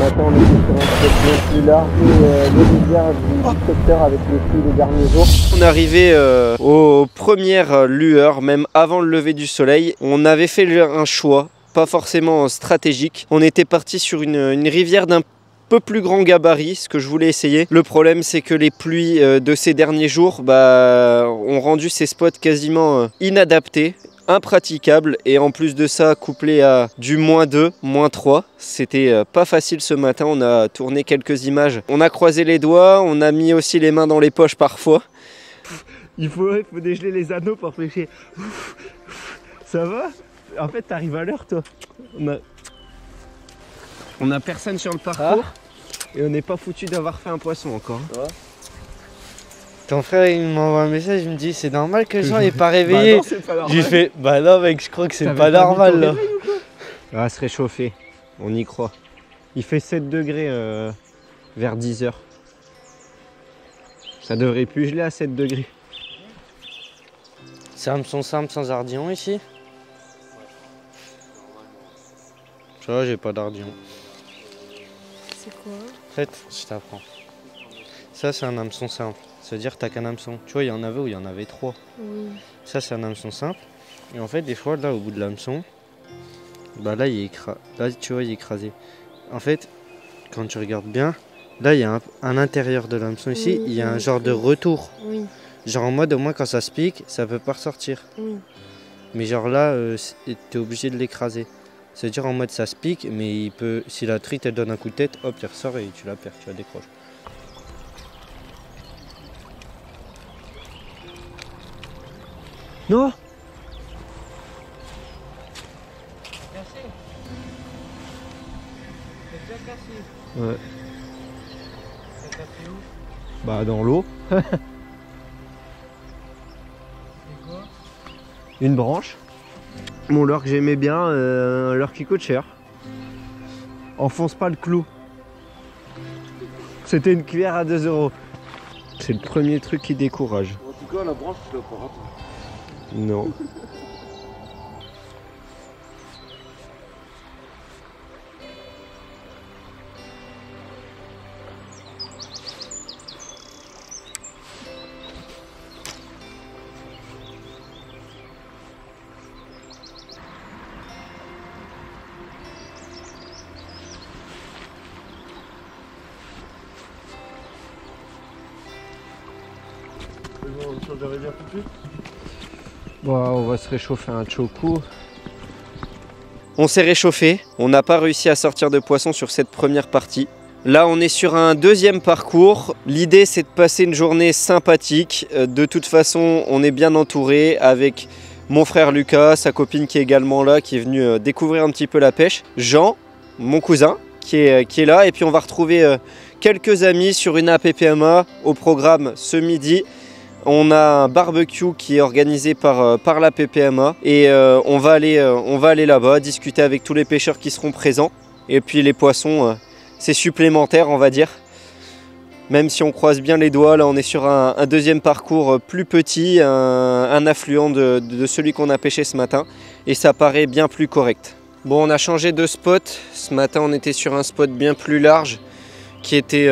matin on était sur un spot bien plus large que les rivières du secteur avec les pluies des derniers jours. On est arrivé aux premières lueurs, même avant le lever du soleil. On avait fait un choix, pas forcément stratégique. On était parti sur une rivière d'un peu plus grand gabarit, ce que je voulais essayer. Le problème c'est que les pluies de ces derniers jours ont rendu ces spots quasiment inadaptés, impraticable, et en plus de ça couplé à du -2, -3, c'était pas facile ce matin. On a tourné quelques images, on a croisé les doigts, on a mis aussi les mains dans les poches parfois. Il faut dégeler les anneaux pour pêcher. Ça va? En fait t'arrives à l'heure toi. On a personne sur le parcours et on n'est pas foutu d'avoir fait un poisson encore. Ouais. Ton frère il m'envoie un message, il me dit c'est normal que Jean n'est pas réveillé. Bah non, c'est pas normal. J'ai fait bah non mec, je crois que c'est pas normal là. On va se réchauffer, on y croit. Il fait 7 degrés vers 10 h. Ça devrait plus geler à 7 degrés. C'est hameçon simple sans ardillon ici? Tu vois, j'ai pas d'ardillon. C'est quoi? En fait, je t'apprends. Ça c'est un hameçon simple. Ça veut dire que t'as qu'un hameçon. Tu vois, il y en avait où il y en avait 3. Oui. Ça, c'est un hameçon simple. Et en fait, des fois, là, au bout de l'hameçon, bah là, il est là, tu vois, il est écrasé. En fait, quand tu regardes bien, là, il y a un intérieur de l'hameçon ici, Oui, il y a un oui, genre de retour. Oui. Genre en mode, au moins, quand ça se pique, ça peut pas ressortir. Oui. Mais genre là, t'es obligé de l'écraser. C'est-à-dire en mode, ça se pique, mais il peut, si la truite, elle donne un coup de tête, hop, il ressort et tu la perds, tu la décroches. Non. Cassé. C'est déjà cassé. Ouais. C'est cassé où? Bah dans l'eau. C'est quoi? Une branche. Mon leurre que j'aimais bien, un leurre qui coûte cher. Enfonce pas le clou. C'était une cuillère à 2 €. C'est le premier truc qui décourage. En tout cas la branche je la prends. Non. On change de rivière tout de suite. Bon, on va se réchauffer un choco. On s'est réchauffé, on n'a pas réussi à sortir de poisson sur cette première partie. Là on est sur un deuxième parcours. L'idée c'est de passer une journée sympathique. De toute façon on est bien entouré avec mon frère Lucas, sa copine qui est également là, qui est venue découvrir un petit peu la pêche. Jean, mon cousin, qui est là. Et puis on va retrouver quelques amis sur une APPMA au programme ce midi. On a un barbecue qui est organisé par la PPMA et on va aller là-bas discuter avec tous les pêcheurs qui seront présents. Et puis les poissons, c'est supplémentaire on va dire. Même si on croise bien les doigts, là on est sur un deuxième parcours plus petit, un affluent de celui qu'on a pêché ce matin. Et ça paraît bien plus correct. Bon, on a changé de spot. Ce matin on était sur un spot bien plus large qui était...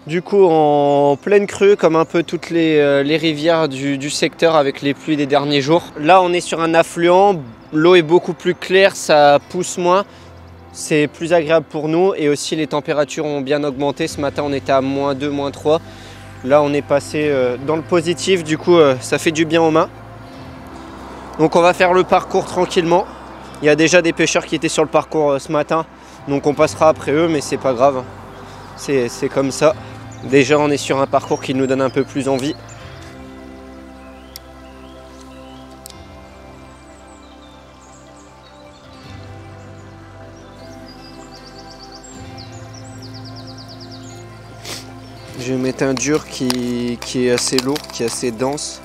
du coup en pleine crue comme un peu toutes les rivières du secteur avec les pluies des derniers jours. Là on est sur un affluent, l'eau est beaucoup plus claire, ça pousse moins, c'est plus agréable pour nous et aussi les températures ont bien augmenté. Ce matin on était à -2, -3. Là on est passé dans le positif, du coup ça fait du bien aux mains. Donc on va faire le parcours tranquillement. Il y a déjà des pêcheurs qui étaient sur le parcours ce matin, donc on passera après eux mais c'est pas grave, c'est comme ça. Déjà on est sur un parcours qui nous donne un peu plus envie. Je vais mettre un dur qui est assez lourd, qui est assez dense.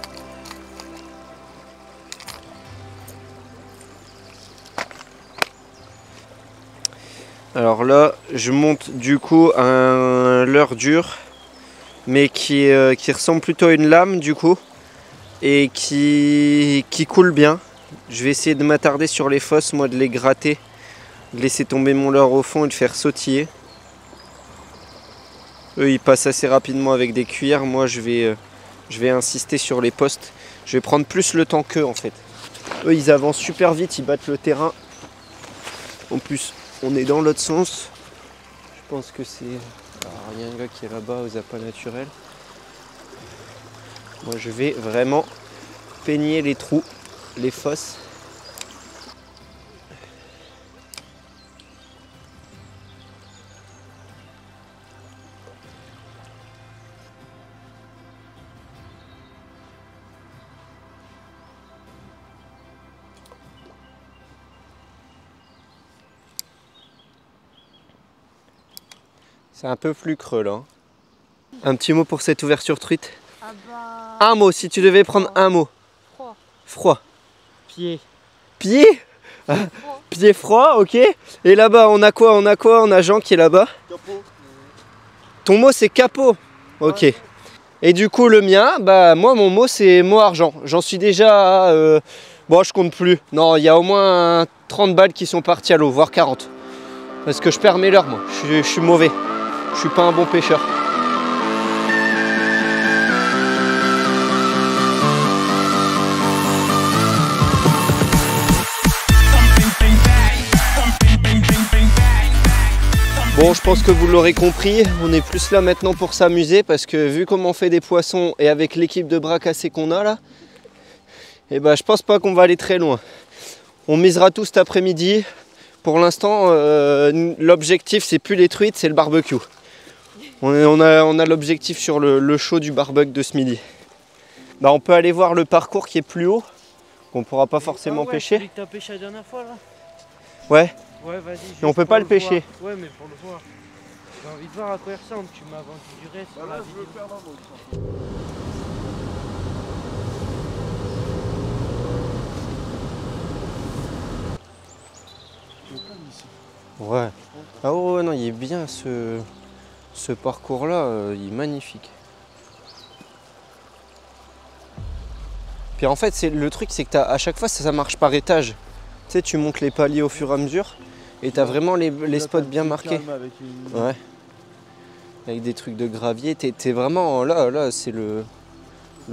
Alors là, je monte du coup un leurre dur, mais qui ressemble plutôt à une lame du coup, et qui coule bien. Je vais essayer de m'attarder sur les fosses, moi de les gratter de laisser tomber mon leurre au fond et de faire sautiller. Eux ils passent assez rapidement avec des cuillères, moi je vais insister sur les postes. Je vais prendre plus le temps qu'eux en fait. Eux ils avancent super vite, ils battent le terrain. En plus on est dans l'autre sens. Je pense que c'est... Alors il y a un gars qui est là-bas aux appâts naturels. Moi je vais vraiment peigner les trous, les fosses. C'est un peu plus creux là. Un petit mot pour cette ouverture truite. Ah bah... Un mot, si tu devais prendre un mot. Froid. Froid. Pied. Pied. Pied froid, ok. Et là-bas, on a quoi? On a Jean qui est là-bas. Capot. Ton mot c'est capot. Ok. Ouais. Et du coup le mien, bah moi mon mot c'est mot argent. J'en suis déjà à, bon je compte plus. Non, il y a au moins 30 balles qui sont parties à l'eau, voire 40. Parce que je perds mes leurres moi. Je suis mauvais. Je suis pas un bon pêcheur. Bon, je pense que vous l'aurez compris, on est plus là maintenant pour s'amuser parce que vu comment on fait des poissons et avec l'équipe de bras cassés qu'on a là, eh ben, je pense pas qu'on va aller très loin. On misera tout cet après-midi. Pour l'instant, l'objectif c'est plus les truites, c'est le barbecue. On a l'objectif sur le show du barbecue de ce midi. Bah, on peut aller voir le parcours qui est plus haut, qu'on pourra pas forcément pêcher. Celui que t'as pêché la dernière fois là. Ouais. Ouais, vas-y. Mais on peut pas le pêcher. Ouais, mais pour le voir. J'ai envie de voir à quoi il ressemble. Tu m'as vendu du reste sur la vidéo. Ouais. Ah ouais, non, il est bien ce parcours-là, il est magnifique. Puis en fait, le truc, c'est que à chaque fois, ça marche par étage. Tu sais, tu montes les paliers au fur et à mesure et tu as vraiment les spots bien marqués. Ouais. Avec des trucs de gravier, t'es vraiment là, c'est le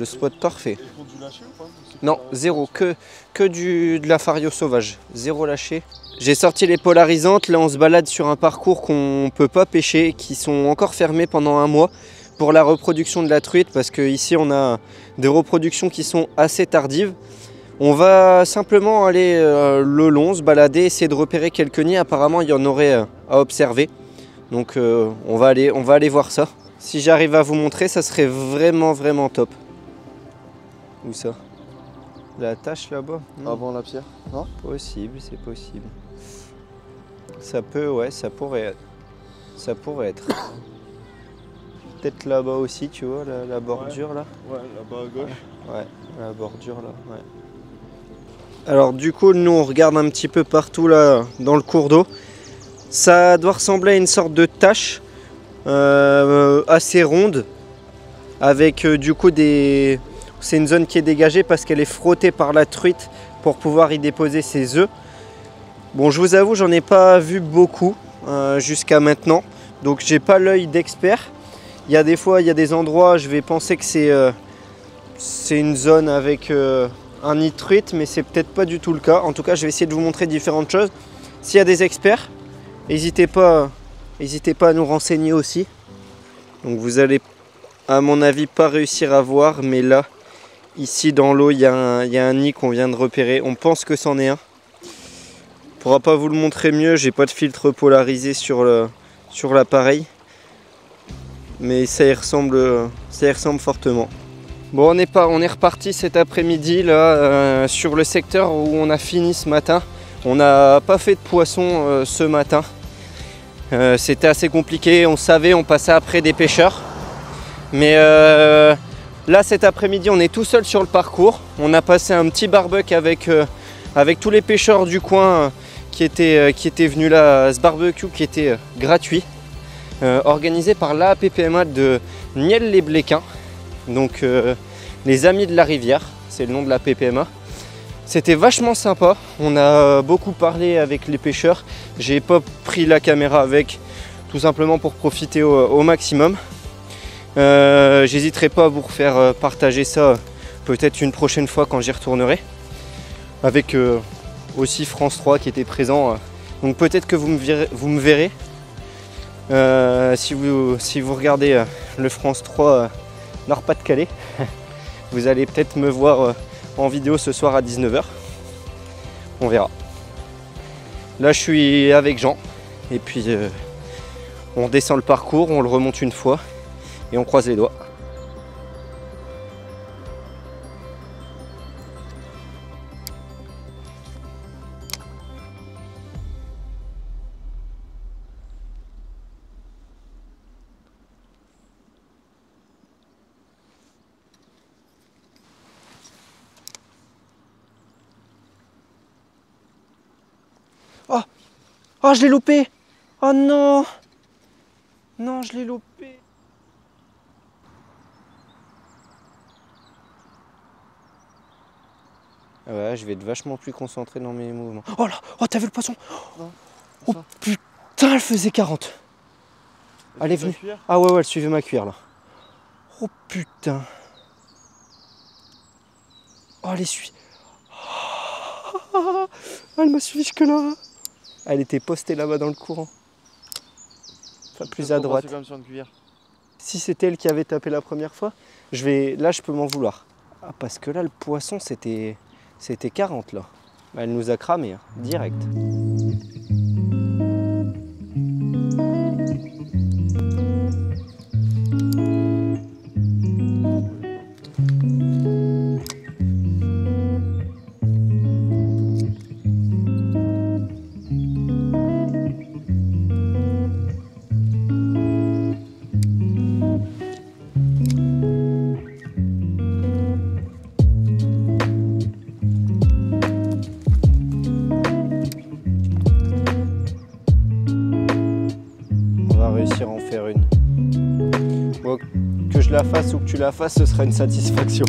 spot parfait. Ils font du lâcher ou pas? Non, zéro, que de la fario sauvage, zéro lâché. J'ai sorti les polarisantes, là on se balade sur un parcours qu'on peut pas pêcher, qui sont encore fermés pendant un mois pour la reproduction de la truite, parce qu'ici on a des reproductions qui sont assez tardives. On va simplement aller le long, se balader, essayer de repérer quelques nids, apparemment il y en aurait à observer. Donc on va aller voir ça. Si j'arrive à vous montrer, ça serait vraiment top. Où ça? La tache là-bas? Avant la pierre, non? Possible, c'est possible. Ça peut, ouais, ça pourrait être. Ça pourrait être. Peut-être là-bas aussi, tu vois, la bordure là. Ouais, là-bas à gauche. Ouais, la bordure là, ouais. Alors du coup, nous on regarde un petit peu partout là, dans le cours d'eau. Ça doit ressembler à une sorte de tache assez ronde. Avec du coup des... C'est une zone qui est dégagée parce qu'elle est frottée par la truite pour pouvoir y déposer ses œufs. Bon, je vous avoue, j'en ai pas vu beaucoup jusqu'à maintenant. Donc j'ai pas l'œil d'expert. Il y a des fois, il y a des endroits, je vais penser que c'est une zone avec un nid de truite, mais c'est peut-être pas du tout le cas. En tout cas, je vais essayer de vous montrer différentes choses. S'il y a des experts, n'hésitez pas à nous renseigner aussi. Donc vous allez, à mon avis, pas réussir à voir, mais là, ici dans l'eau, il y a un nid qu'on vient de repérer. On pense que c'en est un. Je pourra pas vous le montrer mieux, j'ai pas de filtre polarisé sur l'appareil. Mais ça y ressemble fortement. Bon, on est reparti cet après-midi là sur le secteur où on a fini ce matin. On n'a pas fait de poisson ce matin. C'était assez compliqué, on savait, on passait après des pêcheurs. Mais là cet après-midi on est tout seul sur le parcours. On a passé un petit barbecue avec tous les pêcheurs du coin qui étaient venus là, ce barbecue qui était gratuit. Organisé par l'APPMA de Nielles-les-Bléquins, donc les Amis de la Rivière, c'est le nom de la PPMA. C'était vachement sympa. On a beaucoup parlé avec les pêcheurs. J'ai pas pris la caméra avec, tout simplement pour profiter au maximum. J'hésiterai pas à vous faire partager ça peut-être une prochaine fois quand j'y retournerai. Avec aussi France 3 qui était présent. Donc peut-être que vous me verrez. Si vous regardez le France 3 Nord-Pas-de-Calais, vous allez peut-être me voir en vidéo ce soir à 19 h. On verra. Là je suis avec Jean et puis on descend le parcours, on le remonte une fois et on croise les doigts. Oh, oh, je l'ai loupé. Oh non. Non, je l'ai loupé. Ouais, je vais être vachement plus concentré dans mes mouvements. Oh là, oh t'as vu le poisson? Non, oh putain, elle faisait 40. Elle est venue. Ah ouais, elle suivait ma cuillère là. Oh putain. Oh, elle est suivie. Oh, elle m'a suivi jusque là. Elle était postée là-bas dans le courant. Enfin, plus à droite. Comme sur une cuillère. Si c'était elle qui avait tapé la première fois, là je peux m'en vouloir. Ah, parce que là le poisson c'était 40 là. Elle nous a cramé, hein, direct. Réussir à en faire une. Bon, que je la fasse ou que tu la fasses, ce sera une satisfaction.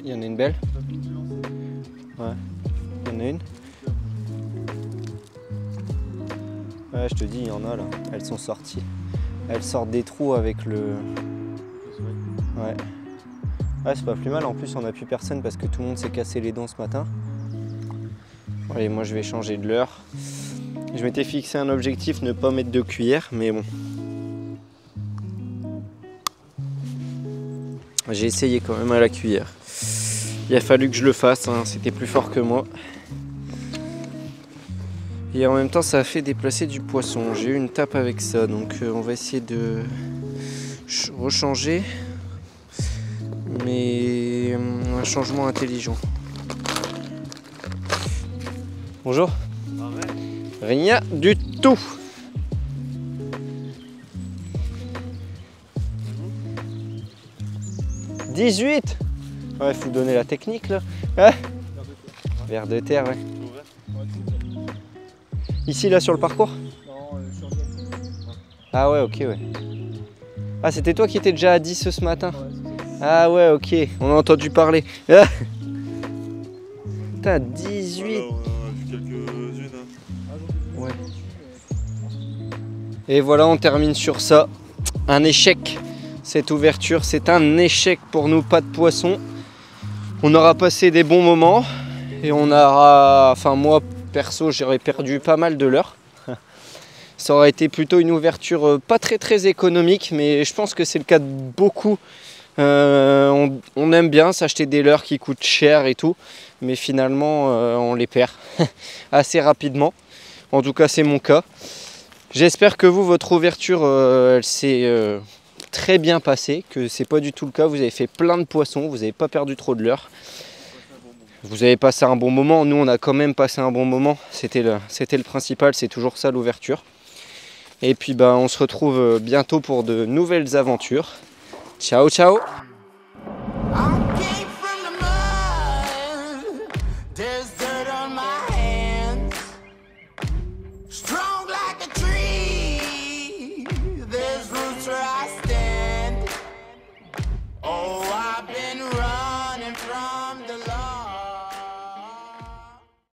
Il y en a une belle? Ouais. Il y en a une? Ouais, je te dis, il y en a là. Elles sont sorties. Elles sortent des trous avec le... Ouais. Ouais, c'est pas plus mal. En plus, on n'a plus personne parce que tout le monde s'est cassé les dents ce matin. Allez, moi je vais changer de leurre. Je m'étais fixé un objectif, ne pas mettre de cuillère, mais bon. J'ai essayé quand même à la cuillère. Il a fallu que je le fasse, hein. C'était plus fort que moi. Et en même temps, ça a fait déplacer du poisson. J'ai eu une tape avec ça, donc on va essayer de rechanger. Mais un changement intelligent. Bonjour. Rien du tout. « 18 » Ouais, faut donner la technique là. Ah, vers de terre, ouais. Ici, là, sur le parcours? Non, sur le... Ah ouais, ok, ouais. Ah, c'était toi qui étais déjà à 10 ce matin? Ouais, c'est ça. Ah ouais, ok, on a entendu parler. Ah putain, 18. Voilà, on a vu quelques-unes. Hein. Ouais. Et voilà, on termine sur ça. Un échec. Cette ouverture, c'est un échec pour nous, pas de poisson. On aura passé des bons moments et on aura, enfin moi perso, j'aurais perdu pas mal de leurres. Ça aurait été plutôt une ouverture pas très économique, mais je pense que c'est le cas de beaucoup. On aime bien s'acheter des leurres qui coûtent cher et tout, mais finalement on les perd assez rapidement. En tout cas, c'est mon cas. J'espère que vous, votre ouverture, elle s'est très bien passée, que c'est pas du tout le cas. Vous avez fait plein de poissons, vous n'avez pas perdu trop de leurres. Vous avez passé un bon moment. Nous, on a quand même passé un bon moment. C'était le principal, c'est toujours ça l'ouverture. Et puis, on se retrouve bientôt pour de nouvelles aventures. Ciao, ciao. I came from the mud. There's dirt on my